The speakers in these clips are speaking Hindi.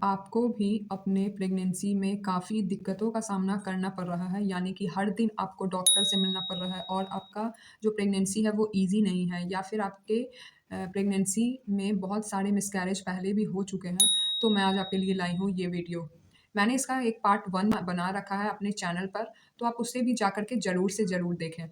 आपको भी अपने प्रेगनेंसी में काफ़ी दिक्कतों का सामना करना पड़ रहा है, यानी कि हर दिन आपको डॉक्टर से मिलना पड़ रहा है और आपका जो प्रेगनेंसी है वो ईज़ी नहीं है या फिर आपके प्रेगनेंसी में बहुत सारे मिसकैरेज पहले भी हो चुके हैं, तो मैं आज आपके लिए लाई हूँ ये वीडियो। मैंने इसका एक पार्ट 1 बना रखा है अपने चैनल पर, तो आप उसे भी जाकर के ज़रूर से ज़रूर देखें।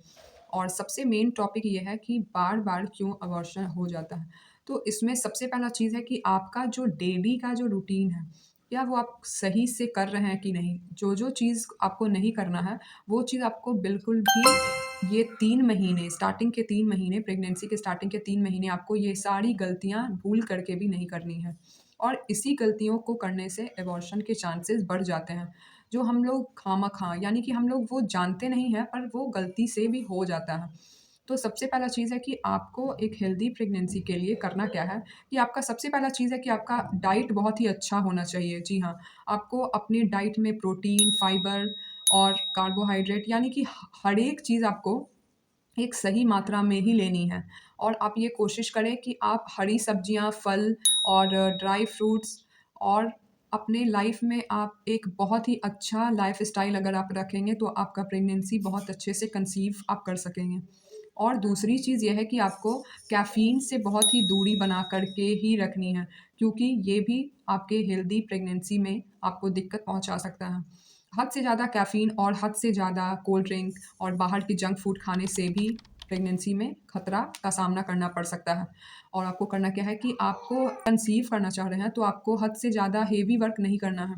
और सबसे मेन टॉपिक ये है कि बार-बार क्यों अबॉर्शन हो जाता है। तो इसमें सबसे पहला चीज़ है कि आपका जो डेली का जो रूटीन है, क्या वो आप सही से कर रहे हैं कि नहीं? जो-जो चीज़ आपको नहीं करना है, वो चीज़ आपको बिल्कुल भी ये 3 महीने स्टार्टिंग के 3 महीने प्रेगनेंसी के स्टार्टिंग के 3 महीने आपको ये सारी गलतियाँ भूल करके भी नहीं करनी है। और इसी गलतियों को करने से अबॉर्शन के चांसेस बढ़ जाते हैं, जो हम लोग खामख़ा यानी कि हम लोग वो जानते नहीं हैं पर वो गलती से भी हो जाता है। तो सबसे पहला चीज़ है कि आपको एक हेल्दी प्रेगनेंसी के लिए करना क्या है कि आपका सबसे पहला चीज़ है कि आपका डाइट बहुत ही अच्छा होना चाहिए। जी हाँ, आपको अपने डाइट में प्रोटीन, फाइबर और कार्बोहाइड्रेट यानी कि हर एक चीज़ आपको एक सही मात्रा में ही लेनी है। और आप ये कोशिश करें कि आप हरी सब्जियाँ, फल और ड्राई फ्रूट्स और अपने लाइफ में आप एक बहुत ही अच्छा लाइफ़स्टाइल अगर आप रखेंगे, तो आपका प्रेगनेंसी बहुत अच्छे से कंसीव आप कर सकेंगे। और दूसरी चीज़ ये है कि आपको कैफ़ीन से बहुत ही दूरी बना कर के ही रखनी है, क्योंकि ये भी आपके हेल्दी प्रेगनेंसी में आपको दिक्कत पहुँचा सकता है। हद से ज़्यादा कैफ़ीन और हद से ज़्यादा कोल्ड ड्रिंक और बाहर की जंक फूड खाने से भी प्रेगनेंसी में खतरा का सामना करना पड़ सकता है। और आपको करना क्या है कि आपको कंसीव करना चाह रहे हैं, तो आपको हद से ज़्यादा हेवी वर्क नहीं करना है।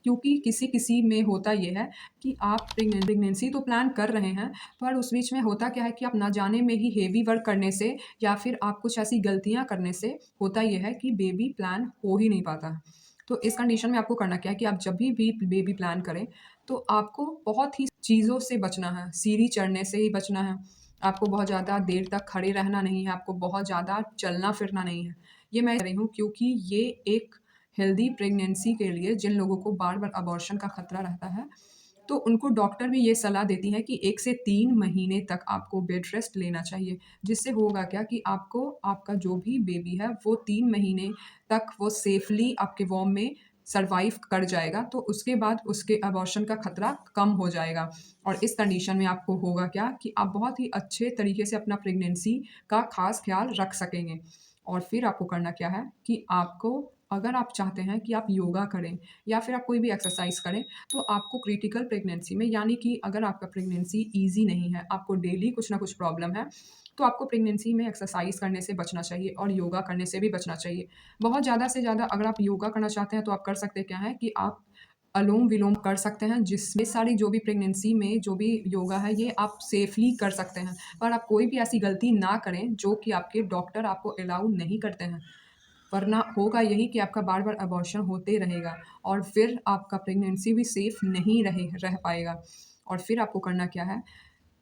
क्योंकि किसी-किसी में होता ये है कि आप प्रेगनेंसी तो प्लान कर रहे हैं, पर उस बीच में होता क्या है कि आप ना जाने में ही हेवी वर्क करने से या फिर आप कुछ ऐसी गलतियाँ करने से होता ये है कि बेबी प्लान हो ही नहीं पाता है। तो इस कंडीशन में आपको करना क्या है कि आप जभी भी बेबी प्लान करें, तो आपको बहुत ही चीज़ों से बचना है, सीढ़ी चढ़ने से ही बचना है। आपको बहुत ज़्यादा देर तक खड़े रहना नहीं है, आपको बहुत ज़्यादा चलना-फिरना नहीं है। ये मैं कह रही हूँ क्योंकि ये एक हेल्दी प्रेगनेंसी के लिए जिन लोगों को बार-बार अबॉर्शन का खतरा रहता है, तो उनको डॉक्टर भी ये सलाह देती हैं कि 1 से 3 महीने तक आपको बेड रेस्ट लेना चाहिए। जिससे होगा क्या कि आपको आपका जो भी बेबी है, वो 3 महीने तक वो सेफ़ली आपके वॉम में सर्वाइव कर जाएगा, तो उसके बाद उसके अबॉर्शन का खतरा कम हो जाएगा। और इस कंडीशन में आपको होगा क्या कि आप बहुत ही अच्छे तरीके से अपना प्रेगनेंसी का ख़ास ख़्याल रख सकेंगे। और फिर आपको करना क्या है कि आपको अगर आप चाहते हैं कि आप योगा करें या फिर आप कोई भी एक्सरसाइज़ करें, तो आपको क्रिटिकल प्रेगनेंसी में यानी कि अगर आपका प्रेगनेंसी ईज़ी नहीं है, आपको डेली कुछ ना कुछ प्रॉब्लम है, तो आपको प्रेगनेंसी में एक्सरसाइज़ करने से बचना चाहिए और योगा करने से भी बचना चाहिए। बहुत ज़्यादा से ज़्यादा अगर आप योगा करना चाहते हैं, तो आप कर सकते क्या हैं कि आप अनुलोम-विलोम कर सकते हैं, जिसमें सारी जो भी प्रेगनेंसी में जो भी योगा है, ये आप सेफ़ली कर सकते हैं। पर आप कोई भी ऐसी गलती ना करें, जो कि आपके डॉक्टर आपको अलाउ नहीं करते हैं। वरना होगा यही कि आपका बार-बार अबॉर्शन होते रहेगा और फिर आपका प्रेगनेंसी भी सेफ़ नहीं रह पाएगा। और फिर आपको करना क्या है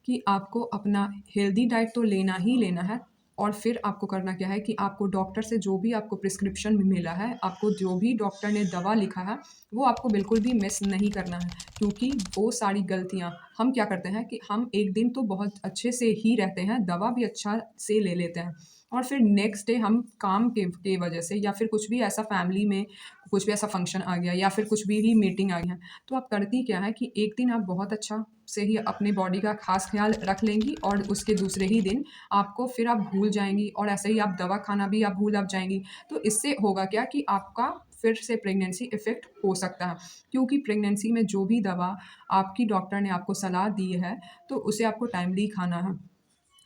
कि आपको अपना हेल्दी डाइट तो लेना ही लेना है और फिर आपको करना क्या है कि आपको डॉक्टर से जो भी आपको प्रिस्क्रिप्शन मिला है, आपको जो भी डॉक्टर ने दवा लिखा है, वो आपको बिल्कुल भी मिस नहीं करना है। क्योंकि वो सारी गलतियाँ हम क्या करते हैं कि हम एक दिन तो बहुत अच्छे से ही रहते हैं, दवा भी अच्छा से ले लेते हैं और फिर नेक्स्ट डे हम काम के वजह से या फिर कुछ भी ऐसा फैमिली में कुछ भी ऐसा फंक्शन आ गया या फिर कुछ भी ही मीटिंग आ गई है, तो आप करती क्या है कि एक दिन आप बहुत अच्छा से ही अपनी बॉडी का ख़ास ख़्याल रख लेंगी और उसके दूसरे ही दिन आपको फिर आप भूल जाएँगी और ऐसे ही आप दवा खाना भी आप भूल जाएँगी। तो इससे होगा क्या कि आपका फिर से प्रेगनेंसी इफ़ेक्ट हो सकता है। क्योंकि प्रेगनेंसी में जो भी दवा आपकी डॉक्टर ने आपको सलाह दी है, तो उसे आपको टाइमली खाना है।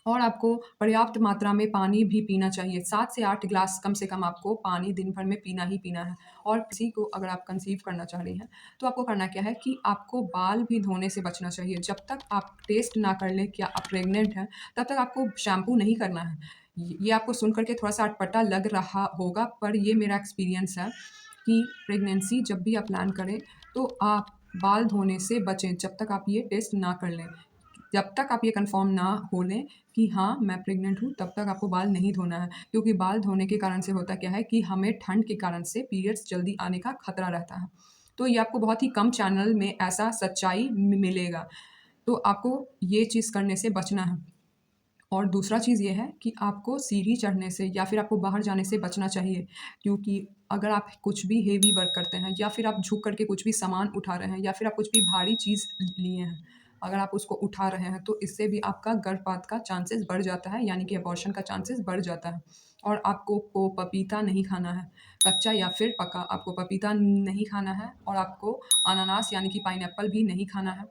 और आपको पर्याप्त मात्रा में पानी भी पीना चाहिए। 7 से 8 ग्लास कम से कम आपको पानी दिन भर में पीना ही पीना है। और किसी को अगर आप कंसीव करना चाह रही हैं, तो आपको करना क्या है कि आपको बाल भी धोने से बचना चाहिए। जब तक आप टेस्ट ना कर लें कि आप प्रेग्नेंट हैं, तब तक आपको शैम्पू नहीं करना है। ये आपको सुन कर के थोड़ा-सा अटपटा लग रहा होगा, पर ये मेरा एक्सपीरियंस है कि प्रेगनेंसी जब भी आप प्लान करें, तो आप बाल धोने से बचें, जब तक आप ये टेस्ट ना कर लें। जब तक आप ये कन्फर्म ना हो लें कि हाँ, मैं प्रेग्नेंट हूँ, तब तक आपको बाल नहीं धोना है। क्योंकि बाल धोने के कारण से होता क्या है कि हमें ठंड के कारण से पीरियड्स जल्दी आने का खतरा रहता है। तो ये आपको बहुत ही कम चैनल में ऐसा सच्चाई मिलेगा। तो आपको ये चीज़ करने से बचना है। और दूसरा चीज़ ये है कि आपको सीढ़ी चढ़ने से या फिर आपको बाहर जाने से बचना चाहिए, क्योंकि अगर आप कुछ भी हेवी वर्क करते हैं या फिर आप झुक करके कुछ भी सामान उठा रहे हैं या फिर आप कुछ भी भारी चीज़ लिए हैं, अगर आप उसको उठा रहे हैं तो इससे भी आपका गर्भपात का चांसेस बढ़ जाता है, यानी कि अबॉर्शन का चांसेस बढ़ जाता है। और आपको पपीता नहीं खाना है, कच्चा या फिर पका, आपको पपीता नहीं खाना है और आपको अनानास यानी कि पाइनएप्पल भी नहीं खाना है।